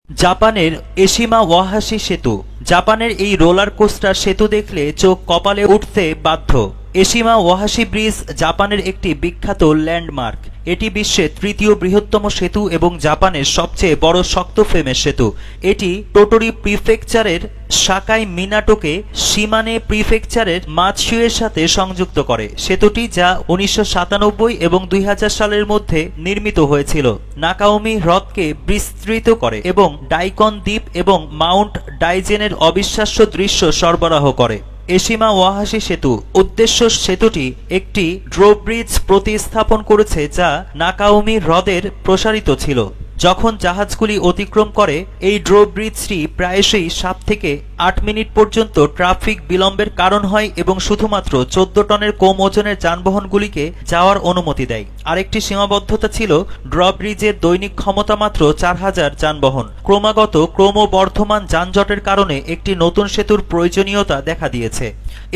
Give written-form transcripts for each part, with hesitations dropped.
জাপানের এশিমা ওয়াহাশি সেতু। জাপানের এই রোলার কোস্টার সেতু দেখলে চোখ কপালে উঠতে বাধ্য। এশিমা ওয়াহাশি ব্রিজ জাপানের একটি বিখ্যাত ল্যান্ডমার্ক। এটি বিশ্বের তৃতীয় বৃহত্তম সেতু এবং জাপানের সবচেয়ে বড় শক্ত ফ্রেমের সেতু। এটি টোটোরি প্রিফেকচারের সাকাই মিনাটোকে শিমানে প্রিফেকচারের মাতসুয়ের সাথে সংযুক্ত করে। সেতুটি যা 1997 এবং 2000 সালের মধ্যে নির্মিত হয়েছিল, নাকাওমি হ্রদকে বিস্তৃত করে এবং ডাইকন দ্বীপ এবং মাউন্ট ডাইজেনের অবিশ্বাস্য দৃশ্য সরবরাহ করে। এশিমা ওয়াহাশি সেতু উদ্দেশ্য সেতুটি একটি ড্রোব্রিজ প্রতিস্থাপন করেছে যা নাকাওমি হ্রদের প্রসারিত ছিল। যখন জাহাজগুলি অতিক্রম করে এই ড্রোব্রিজটি প্রায়শই 7 থেকে 8 মিনিট পর্যন্ত ট্রাফিক বিলম্বের কারণ হয় এবং শুধুমাত্র 14 টনের কম ওজনের যানবাহনগুলিকে যাওয়ার অনুমতি দেয়। আরেকটি সীমাবদ্ধতা ছিল ড্রব্রিজের দৈনিক ক্ষমতা মাত্র 4000 যানবাহন। ক্রমবর্ধমান যানজটের কারণে একটি নতুন সেতুর প্রয়োজনীয়তা দেখা দিয়েছে।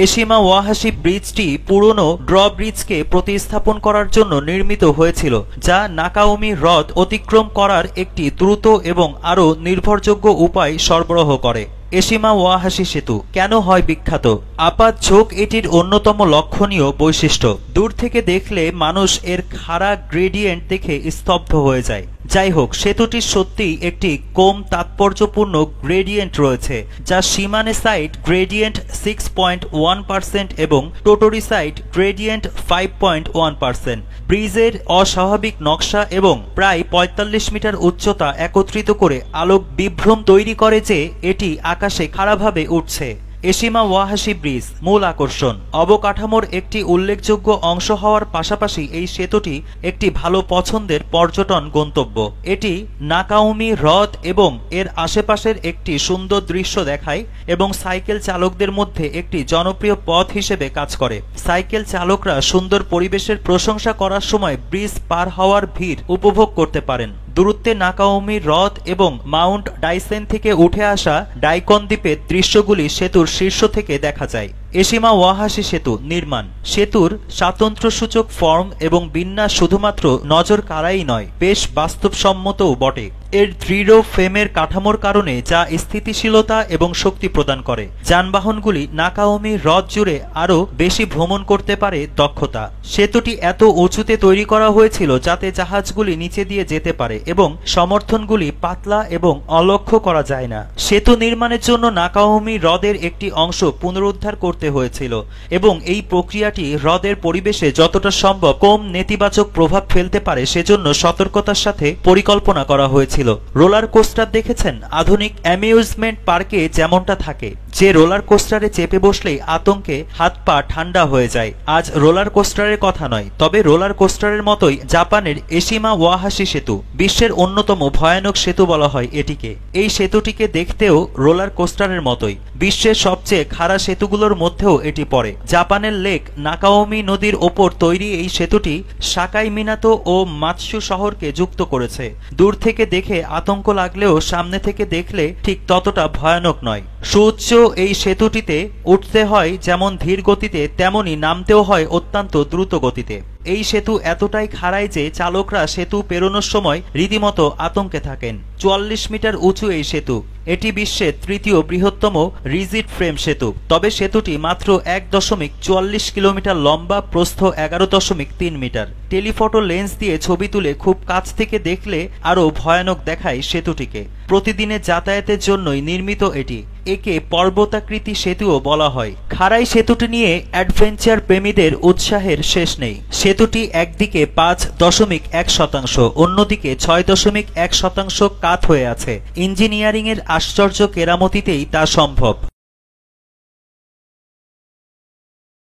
এশিমা ওয়াহাশি ব্রিজটি পুরনো ড্রব্রিজকে প্রতিস্থাপন করার জন্য নির্মিত হয়েছিল, যা নাকাওমি হ্রদ অতিক্রম করার একটি দ্রুত এবং আরও নির্ভরযোগ্য উপায় সরবরাহ করে। এশিমা ওয়াহাশি সেতু কেন হয় বিখ্যাত? আপাত ঝোঁক এটির অন্যতম লক্ষণীয় বৈশিষ্ট্য। দূর থেকে দেখলে মানুষ এর খাড়া গ্রেডিয়েন্ট দেখে স্তব্ধ হয়ে যায়। যাই হোক, সেতুটির সত্যিই একটি কম তাৎপর্যপূর্ণ গ্রেডিয়েন্ট রয়েছে, যা শিমানে সাইড গ্রেডিয়েন্ট 6.1% এবং টোটোরি সাইড গ্রেডিয়েন্ট 5.1%। ব্রিজের অস্বাভাবিক নকশা এবং প্রায় 45 মিটার উচ্চতা একত্রিত করে আলোক বিভ্রম তৈরি করে যে এটি আকাশে খাড়াভাবে উঠছে। এশিমা ওয়াহাশি ব্রিজ মূল আকর্ষণ। অবকাঠামোর একটি উল্লেখযোগ্য অংশ হওয়ার পাশাপাশি এই সেতুটি একটি ভালো পছন্দের পর্যটন গন্তব্য। এটি নাকাওমি হ্রদ এবং এর আশেপাশের একটি সুন্দর দৃশ্য দেখায় এবং সাইকেল চালকদের মধ্যে একটি জনপ্রিয় পথ হিসেবে কাজ করে। সাইকেল চালকরা সুন্দর পরিবেশের প্রশংসা করার সময় ব্রিজ পার হওয়ার ভিড় উপভোগ করতে পারেন। দূরত্বে নাকাওমি হ্রদ এবং মাউন্ট ডাইসেন থেকে উঠে আসা ডাইকন দ্বীপের দৃশ্যগুলি সেতুর শীর্ষ থেকে দেখা যায়। এশিমা ওয়াহাশি সেতু নির্মাণ। সেতুর স্বাতন্ত্র্যসূচক ফর্ম এবং বিন্যাস শুধুমাত্র নজর কাড়াই নয়, বেশ বাস্তবসম্মতও বটে। এর দৃঢ় ফ্রেমের কাঠামোর কারণে যা স্থিতিশীলতা এবং শক্তি প্রদান করে, যানবাহনগুলি নাকাওমি হ্রদ জুড়ে আরও বেশি ভ্রমণ করতে পারে দক্ষতা। সেতুটি এত উঁচুতে তৈরি করা হয়েছিল যাতে জাহাজগুলি নিচে দিয়ে যেতে পারে এবং সমর্থনগুলি পাতলা এবং অলক্ষ্য করা যায় না। সেতু নির্মাণের জন্য নাকাওমি হ্রদের একটি অংশ পুনরুদ্ধার করতে হয়েছিল এবং এই প্রক্রিয়াটি হ্রদের পরিবেশে যতটা সম্ভব কম নেতিবাচক প্রভাব ফেলতে পারে সেজন্য সতর্কতার সাথে পরিকল্পনা করা হয়েছিল। রোলার কোস্টার দেখেছেন? আধুনিক অ্যামিউজমেন্ট পার্কে যেমনটা থাকে, যে রোলার কোস্টারে চেপে বসলেই আতঙ্কে হাত পা ঠান্ডা হয়ে যায়। আজ রোলার কোস্টারের কথা নয়, তবে রোলার কোস্টারের মতোই জাপানের এশিমা ওয়াহাশি সেতু বিশ্বের অন্যতম ভয়ানক সেতু বলা হয় এটিকে। এই সেতুটিকে দেখতেও রোলার কোস্টারের মতোই। বিশ্বের সবচেয়ে খাড়া সেতুগুলোর মধ্যেও এটি পড়ে। জাপানের লেক নাকাওমি নদীর ওপর তৈরি এই সেতুটি সাকাই মিনাতো ও মাতসু শহরকে যুক্ত করেছে। দূর থেকে দেখে আতঙ্ক লাগলেও সামনে থেকে দেখলে ঠিক ততটা ভয়ানক নয়। সুউচ্চ এই সেতুটিতে উঠতে হয় যেমন ধীর গতিতে, তেমনি নামতেও হয় অত্যন্ত দ্রুত গতিতে। এই সেতু এতটাই খাড়াই যে চালকরা সেতু পেরোনোর সময় রীতিমতো আতঙ্কে থাকেন। 44 মিটার উঁচু এই সেতু। এটি বিশ্বের তৃতীয় বৃহত্তম রিজিড ফ্রেম সেতু। তবে সেতুটি মাত্র 1.44 কিলোমিটার লম্বা, প্রস্থ 11.3 মিটার। টেলিফটো লেন্স দিয়ে ছবি তুলে খুব কাছ থেকে দেখলে আরও ভয়ানক দেখায় সেতুটিকে। প্রতিদিনের যাতায়াতের জন্যই নির্মিত এটি। একে পর্বতাকৃতি সেতুও বলা হয়। খাড়াই সেতুটি নিয়ে অ্যাডভেঞ্চার প্রেমীদের উৎসাহের শেষ নেই। সেতুটি একদিকে 5.1%, অন্যদিকে 6.1% কাত হয়ে আছে। ইঞ্জিনিয়ারিং এর আশ্চর্য কেরামতিতেই তা সম্ভব।